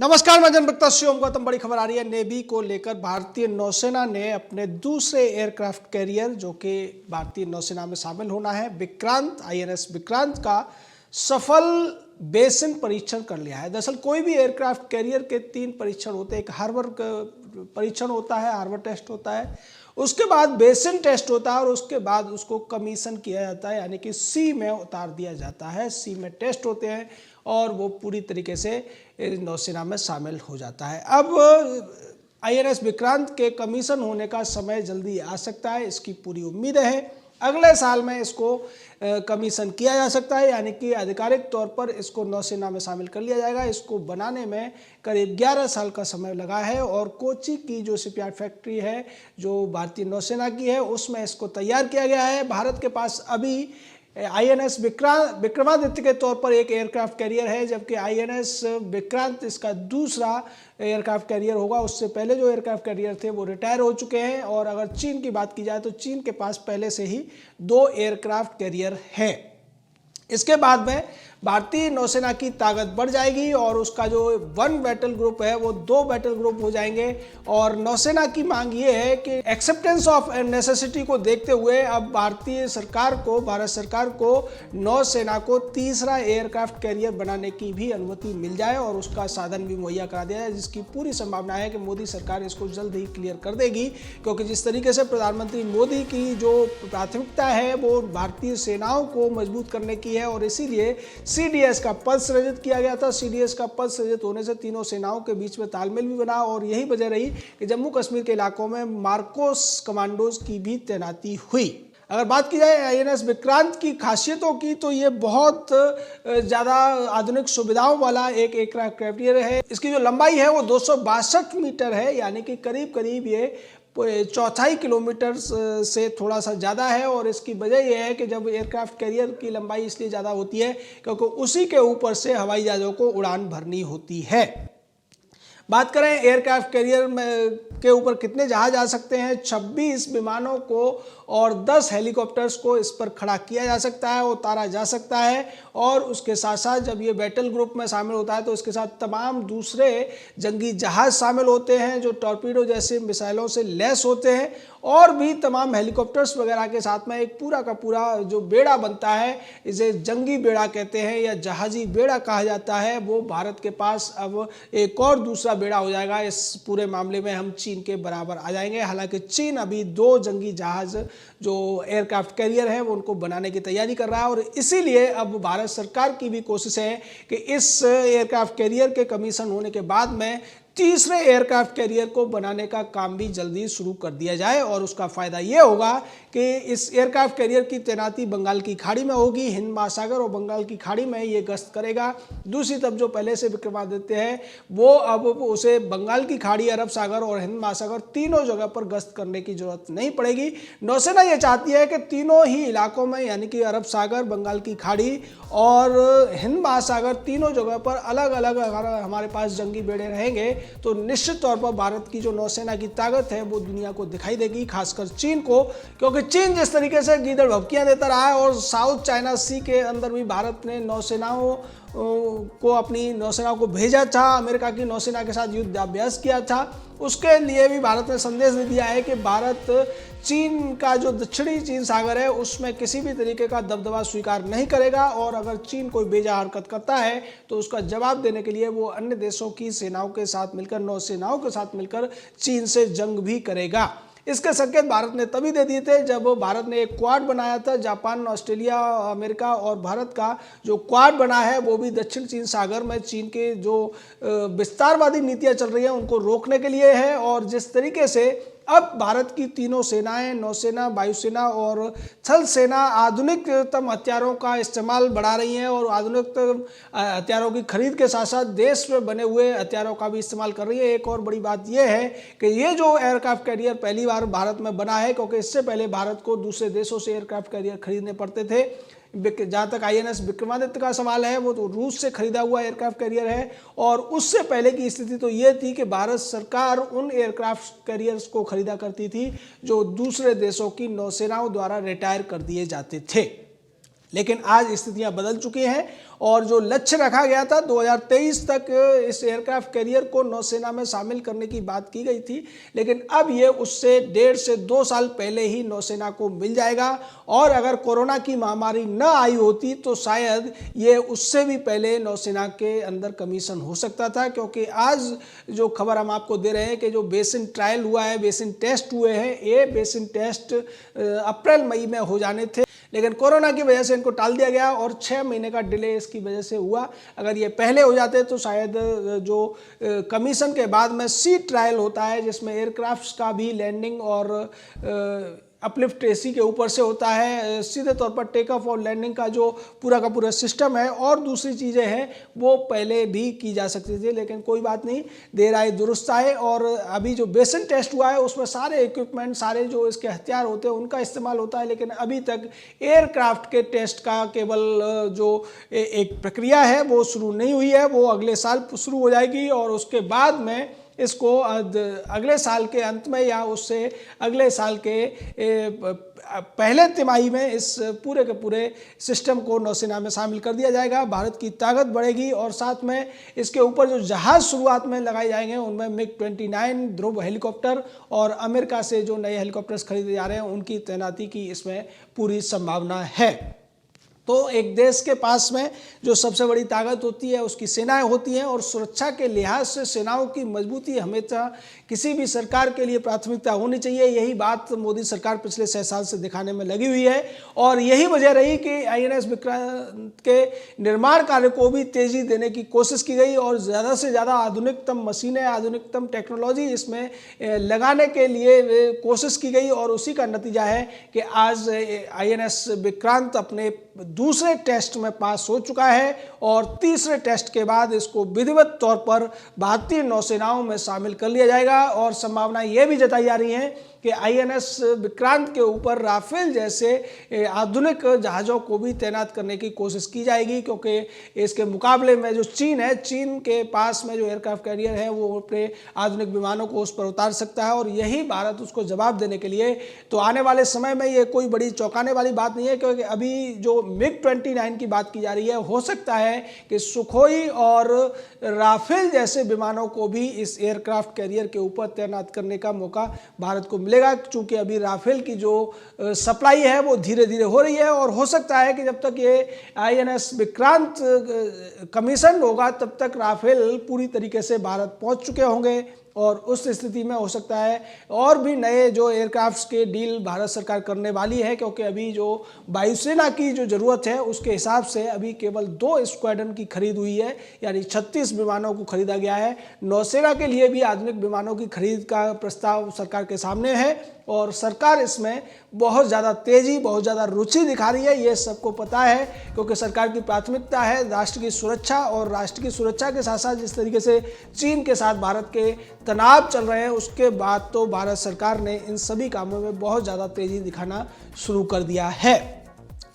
नमस्कार, मैं जनप्रता शिवम गौतम। बड़ी खबर आ रही है नेवी को लेकर। भारतीय नौसेना ने अपने दूसरे एयरक्राफ्ट कैरियर जो कि भारतीय नौसेना में शामिल होना है, विक्रांत आईएनएस विक्रांत का सफल बेसिन परीक्षण कर लिया है। दरअसल कोई भी एयरक्राफ्ट कैरियर के 3 परीक्षण होते हैं। एक हार्बर परीक्षण होता है, हार्बर टेस्ट होता है, उसके बाद बेसिन टेस्ट होता है और उसके बाद उसको कमीशन किया जाता है, यानी कि सी में उतार दिया जाता है। सी में टेस्ट होते हैं और वो पूरी तरीके से नौसेना में शामिल हो जाता है। अब आईएनएस विक्रांत के कमीशन होने का समय जल्दी आ सकता है, इसकी पूरी उम्मीद है। अगले साल में इसको कमीशन किया जा सकता है, यानी कि आधिकारिक तौर पर इसको नौसेना में शामिल कर लिया जाएगा। इसको बनाने में करीब 11 साल का समय लगा है और कोची की जो शिपयार्ड फैक्ट्री है जो भारतीय नौसेना की है, उसमें इसको तैयार किया गया है। भारत के पास अभी आईएनएस विक्रमादित्य के तौर पर एक एयरक्राफ्ट कैरियर है, जबकि आईएनएस विक्रांत इसका दूसरा एयरक्राफ्ट कैरियर होगा। उससे पहले जो एयरक्राफ्ट कैरियर थे वो रिटायर हो चुके हैं। और अगर चीन की बात की जाए तो चीन के पास पहले से ही 2 एयरक्राफ्ट कैरियर हैं। इसके बाद में भारतीय नौसेना की ताकत बढ़ जाएगी और उसका जो 1 बैटल ग्रुप है वो 2 बैटल ग्रुप हो जाएंगे। और नौसेना की मांग ये है कि एक्सेप्टेंस ऑफ नेसेसिटी को देखते हुए अब भारत सरकार को नौसेना को तीसरा एयरक्राफ्ट कैरियर बनाने की भी अनुमति मिल जाए और उसका साधन भी मुहैया करा दिया जाए, जिसकी पूरी संभावना है कि मोदी सरकार इसको जल्द ही क्लियर कर देगी। क्योंकि जिस तरीके से प्रधानमंत्री मोदी की जो प्राथमिकता है वो भारतीय सेनाओं को मजबूत करने की है और इसीलिए सीडीएस का पद सृजित किया गया था। सीडीएस का पद सृजित होने से तीनों सेनाओं के बीच में तालमेल भी बना और यही वजह रही कि जम्मू कश्मीर के इलाकों में मार्कोस कमांडोज की भी तैनाती हुई। अगर बात की जाए आईएनएस विक्रांत की खासियतों की तो ये बहुत ज़्यादा आधुनिक सुविधाओं वाला एक एयरक्राफ्ट कैरियर है। इसकी जो लंबाई है वो 262 मीटर है, यानी कि करीब करीब ये 4.5 किलोमीटर से थोड़ा सा ज़्यादा है। और इसकी वजह यह है कि जब एयरक्राफ्ट कैरियर की लंबाई इसलिए ज़्यादा होती है क्योंकि उसी के ऊपर से हवाई जहाज़ों को उड़ान भरनी होती है। बात करें एयरक्राफ्ट कैरियर में के ऊपर कितने जहाज आ सकते हैं, 26 विमानों को और 10 हेलीकॉप्टर्स को इस पर खड़ा किया जा सकता है, उतारा जा सकता है। और उसके साथ साथ जब ये बैटल ग्रुप में शामिल होता है तो इसके साथ तमाम दूसरे जंगी जहाज शामिल होते हैं जो टॉर्पीडो जैसे मिसाइलों से लैस होते हैं और भी तमाम हेलीकॉप्टर्स वगैरह के साथ में एक पूरा का पूरा जो बेड़ा बनता है, इसे जंगी बेड़ा कहते हैं या जहाजी बेड़ा कहा जाता है, वो भारत के पास अब एक और दूसरा बेड़ा हो जाएगा। इस पूरे मामले में हम चीन के बराबर आ जाएंगे। हालांकि चीन अभी 2 जंगी जहाज जो एयरक्राफ्ट कैरियर है वो उनको बनाने की तैयारी कर रहा है और इसीलिए अब भारत सरकार की भी कोशिश है कि इस एयरक्राफ्ट कैरियर के कमीशन होने के बाद में तीसरे एयरक्राफ्ट कैरियर को बनाने का काम भी जल्दी शुरू कर दिया जाए। और उसका फायदा ये होगा कि इस एयरक्राफ्ट कैरियर की तैनाती बंगाल की खाड़ी में होगी। हिंद महासागर और बंगाल की खाड़ी में ये गश्त करेगा। दूसरी तरफ जो पहले से विक्रमादित्य है वो अब उसे बंगाल की खाड़ी, अरब सागर और हिंद महासागर तीनों जगह पर गश्त करने की जरूरत नहीं पड़ेगी। नौसेना ये चाहती है कि तीनों ही इलाकों में, यानी कि अरब सागर, बंगाल की खाड़ी और हिंद महासागर, तीनों जगह पर अलग अलग अगर हमारे पास जंगी बेड़े रहेंगे तो निश्चित तौर पर भारत की जो नौसेना की ताकत है वो दुनिया को दिखाई देगी, खासकर चीन को। क्योंकि चीन जिस तरीके से गीदड़ भभकियां देता रहा है और साउथ चाइना सी के अंदर भी भारत ने अपनी नौसेनाओं को भेजा था, अमेरिका की नौसेना के साथ युद्धाभ्यास किया था, उसके लिए भी भारत ने संदेश दे दिया है कि भारत चीन का जो दक्षिणी चीन सागर है उसमें किसी भी तरीके का दबदबा स्वीकार नहीं करेगा और अगर चीन कोई बेजा हरकत करता है तो उसका जवाब देने के लिए वो अन्य देशों की सेनाओं के साथ मिलकर, नौसेनाओं के साथ मिलकर चीन से जंग भी करेगा। इसके संकेत भारत ने तभी दे दिए थे जब भारत ने एक क्वाड बनाया था। जापान, ऑस्ट्रेलिया, अमेरिका और भारत का जो क्वाड बना है वो भी दक्षिण चीन सागर में चीन के जो विस्तारवादी नीतियां चल रही हैं उनको रोकने के लिए है। और जिस तरीके से अब भारत की तीनों सेनाएं, नौसेना, वायुसेना और थल सेना आधुनिकतम हथियारों का इस्तेमाल बढ़ा रही हैं और आधुनिकतम हथियारों की खरीद के साथ साथ देश में बने हुए हथियारों का भी इस्तेमाल कर रही है। एक और बड़ी बात यह है कि ये जो एयरक्राफ्ट कैरियर पहली बार भारत में बना है, क्योंकि इससे पहले भारत को दूसरे देशों से एयरक्राफ्ट कैरियर खरीदने पड़ते थे। जहाँ तक आईएनएस विक्रमादित्य का सवाल है वो तो रूस से खरीदा हुआ एयरक्राफ्ट कैरियर है और उससे पहले की स्थिति तो ये थी कि भारत सरकार उन एयरक्राफ्ट कैरियर्स को खरीदा करती थी जो दूसरे देशों की नौसेनाओं द्वारा रिटायर कर दिए जाते थे। लेकिन आज स्थितियां बदल चुकी हैं और जो लक्ष्य रखा गया था 2023 तक इस एयरक्राफ्ट कैरियर को नौसेना में शामिल करने की बात की गई थी, लेकिन अब ये उससे 1.5 से 2 साल पहले ही नौसेना को मिल जाएगा। और अगर कोरोना की महामारी न आई होती तो शायद ये उससे भी पहले नौसेना के अंदर कमीशन हो सकता था, क्योंकि आज जो खबर हम आपको दे रहे हैं कि जो बेसिन ट्रायल हुआ है, बेसिन टेस्ट हुए हैं, ये बेसिन टेस्ट अप्रैल मई में हो जाने थे, लेकिन कोरोना की वजह से इनको टाल दिया गया और 6 महीने का डिले इसकी वजह से हुआ। अगर ये पहले हो जाते तो शायद जो कमीशन के बाद में सी ट्रायल होता है, जिसमें एयरक्राफ्ट्स का भी लैंडिंग और अपलिफ्ट एसी के ऊपर से होता है, सीधे तौर पर टेक ऑफ और लैंडिंग का जो पूरा का पूरा सिस्टम है और दूसरी चीज़ें हैं वो पहले भी की जा सकती थी, लेकिन कोई बात नहीं, देर आए दुरुस्त आए। और अभी जो बेसिन टेस्ट हुआ है उसमें सारे इक्विपमेंट, सारे जो इसके हथियार होते हैं उनका इस्तेमाल होता है, लेकिन अभी तक एयरक्राफ्ट के टेस्ट का केवल जो एक प्रक्रिया है वो शुरू नहीं हुई है, वो अगले साल शुरू हो जाएगी और उसके बाद में इसको अगले साल के अंत में या उससे अगले साल के पहले तिमाही में इस पूरे के पूरे सिस्टम को नौसेना में शामिल कर दिया जाएगा। भारत की ताकत बढ़ेगी और साथ में इसके ऊपर जो जहाज़ शुरुआत में लगाए जाएंगे उनमें MiG-29 ध्रुव हेलीकॉप्टर और अमेरिका से जो नए हेलीकॉप्टर्स खरीदे जा रहे हैं उनकी तैनाती की इसमें पूरी संभावना है। तो एक देश के पास में जो सबसे बड़ी ताकत होती है उसकी सेनाएं होती हैं और सुरक्षा के लिहाज से सेनाओं की मजबूती हमेशा किसी भी सरकार के लिए प्राथमिकता होनी चाहिए। यही बात मोदी सरकार पिछले 6 साल से दिखाने में लगी हुई है और यही वजह रही कि INS विक्रांत के निर्माण कार्य को भी तेजी देने की कोशिश की गई और ज़्यादा से ज़्यादा आधुनिकतम मशीनें, आधुनिकतम टेक्नोलॉजी इसमें लगाने के लिए कोशिश की गई और उसी का नतीजा है कि आज INS विक्रांत अपने दूसरे टेस्ट में पास हो चुका है और तीसरे टेस्ट के बाद इसको विधिवत तौर पर भारतीय नौसेनाओं में शामिल कर लिया जाएगा। और संभावना ये भी जताई जा रही है कि INS विक्रांत के ऊपर राफेल जैसे आधुनिक जहाज़ों को भी तैनात करने की कोशिश की जाएगी, क्योंकि इसके मुकाबले में जो चीन है, चीन के पास में जो एयरक्राफ्ट कैरियर है वो अपने आधुनिक विमानों को उस पर उतार सकता है और यही भारत उसको जवाब देने के लिए। तो आने वाले समय में ये कोई बड़ी चौंकाने वाली बात नहीं है, क्योंकि अभी जो MiG-29 की बात की जा रही है, हो सकता है कि सुखोई और राफेल जैसे विमानों को भी इस एयरक्राफ्ट कैरियर के ऊपर तैनात करने का मौका भारत को मिलेगा, चूंकि अभी राफेल की जो सप्लाई है वो धीरे धीरे हो रही है और हो सकता है कि जब तक ये INS विक्रांत कमीशन होगा तब तक राफेल पूरी तरीके से भारत पहुंच चुके होंगे और उस स्थिति में हो सकता है और भी नए जो एयरक्राफ्ट्स के डील भारत सरकार करने वाली है, क्योंकि अभी जो वायुसेना की जो ज़रूरत है उसके हिसाब से अभी केवल 2 स्क्वाड्रन की खरीद हुई है, यानी 36 विमानों को खरीदा गया है। नौसेना के लिए भी आधुनिक विमानों की खरीद का प्रस्ताव सरकार के सामने है और सरकार इसमें बहुत ज़्यादा तेज़ी, बहुत ज़्यादा रुचि दिखा रही है। ये सबको पता है, क्योंकि सरकार की प्राथमिकता है राष्ट्र की सुरक्षा और राष्ट्र की सुरक्षा के साथ साथ जिस तरीके से चीन के साथ भारत के तनाव चल रहे हैं उसके बाद तो भारत सरकार ने इन सभी कामों में बहुत ज़्यादा तेज़ी दिखाना शुरू कर दिया है।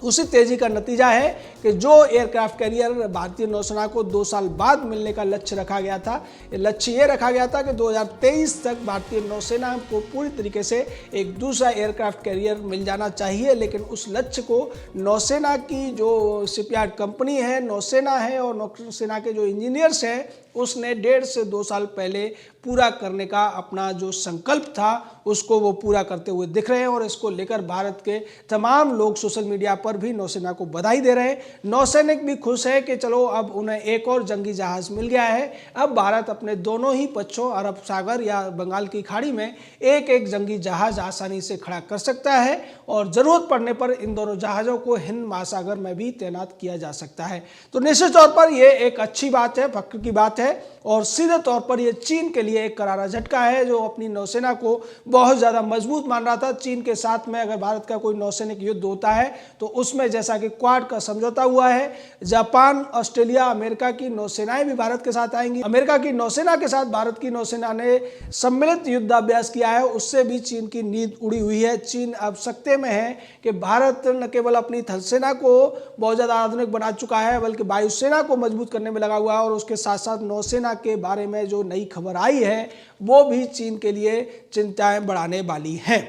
उसी तेजी का नतीजा है कि जो एयरक्राफ्ट कैरियर भारतीय नौसेना को 2 साल बाद मिलने का लक्ष्य रखा गया था, लक्ष्य ये रखा गया था कि 2023 तक भारतीय नौसेना को पूरी तरीके से एक दूसरा एयरक्राफ्ट कैरियर मिल जाना चाहिए, लेकिन उस लक्ष्य को नौसेना की जो शिपयार्ड कंपनी है, नौसेना है और नौसेना के जो इंजीनियर्स हैं उसने 1.5 से 2 साल पहले पूरा करने का अपना जो संकल्प था उसको वो पूरा करते हुए दिख रहे हैं और इसको लेकर भारत के तमाम लोग सोशल मीडिया पर भी नौसेना को बधाई दे रहे हैं। नौसैनिक भी खुश है कि चलो अब उन्हें एक और जंगी जहाज मिल गया है। अब भारत अपने दोनों ही पक्षों अरब सागर या बंगाल की खाड़ी में एक एक जंगी जहाज आसानी से खड़ा कर सकता है और ज़रूरत पड़ने पर इन दोनों जहाज़ों को हिंद महासागर में भी तैनात किया जा सकता है। तो निश्चित तौर पर यह एक अच्छी बात है, फख्र की बात है और सीधे तौर पर यह चीन के लिए एक करारा झटका है जो अपनी नौसेना को बहुत ज़्यादा मजबूत मान रहा था। चीन के साथ में अगर भारत का कोई नौसैनिक युद्ध होता है तो उसमें जैसा कि क्वाड का समझौता हुआ है, जापान, ऑस्ट्रेलिया, अमेरिका की नौसेनाएं भी भारत के साथ आएंगी। अमेरिका की नौसेना के साथ भारत की नौसेना ने सम्मिलित युद्धाभ्यास किया है, उससे भी चीन की नींद उड़ी हुई है। चीन अब सकते में है कि भारत न केवल अपनी थल सेना को बहुत ज़्यादा आधुनिक बना चुका है बल्कि वायुसेना को मजबूत करने में लगा हुआ है और उसके साथ साथ नौसेना के बारे में जो नई खबर आई है वो भी चीन के लिए चिंताएं बढ़ाने वाली हैं।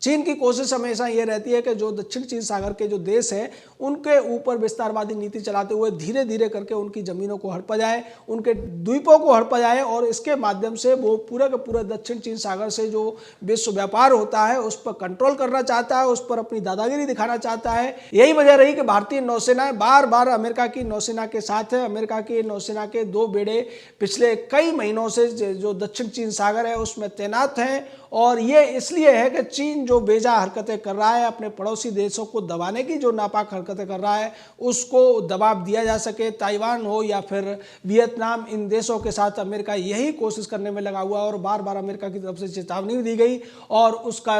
चीन की कोशिश हमेशा ये रहती है कि जो दक्षिण चीन सागर के जो देश हैं उनके ऊपर विस्तारवादी नीति चलाते हुए धीरे धीरे करके उनकी ज़मीनों को हड़पा जाए, उनके द्वीपों को हड़पा जाए और इसके माध्यम से वो पूरा का पूरा दक्षिण चीन सागर से जो विश्व व्यापार होता है उस पर कंट्रोल करना चाहता है, उस पर अपनी दादागिरी दिखाना चाहता है। यही वजह रही कि भारतीय नौसेना बार बार अमेरिका की नौसेना के साथ है। अमेरिका की नौसेना के 2 बेड़े पिछले कई महीनों से जो दक्षिण चीन सागर है उसमें तैनात हैं और ये इसलिए है कि चीन जो बेजा हरकतें कर रहा है, अपने पड़ोसी देशों को दबाने की जो नापाक हरकतें कर रहा है उसको दबाव दिया जा सके। ताइवान हो या फिर वियतनाम, इन देशों के साथ अमेरिका यही कोशिश करने में लगा हुआ है और बार बार अमेरिका की तरफ से चेतावनी दी गई और उसका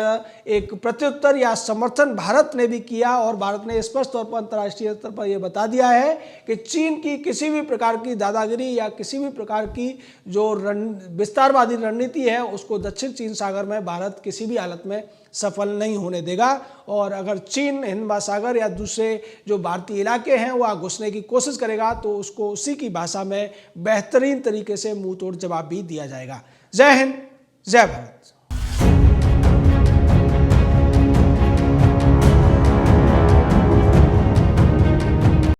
एक प्रत्युत्तर या समर्थन भारत ने भी किया और भारत ने स्पष्ट तौर पर अंतर्राष्ट्रीय स्तर पर यह बता दिया है कि चीन की किसी भी प्रकार की दादागिरी या किसी भी प्रकार की जो विस्तारवादी रणनीति है उसको दक्षिण चीन सागर में भारत किसी भी हालत में सफल नहीं होने देगा। और अगर चीन हिंद महासागर या दूसरे जो भारतीय इलाके हैं वह घुसने की कोशिश करेगा तो उसको उसी की भाषा में बेहतरीन तरीके से मुंह तोड़ जवाब भी दिया जाएगा। जय हिंद, जय भारत।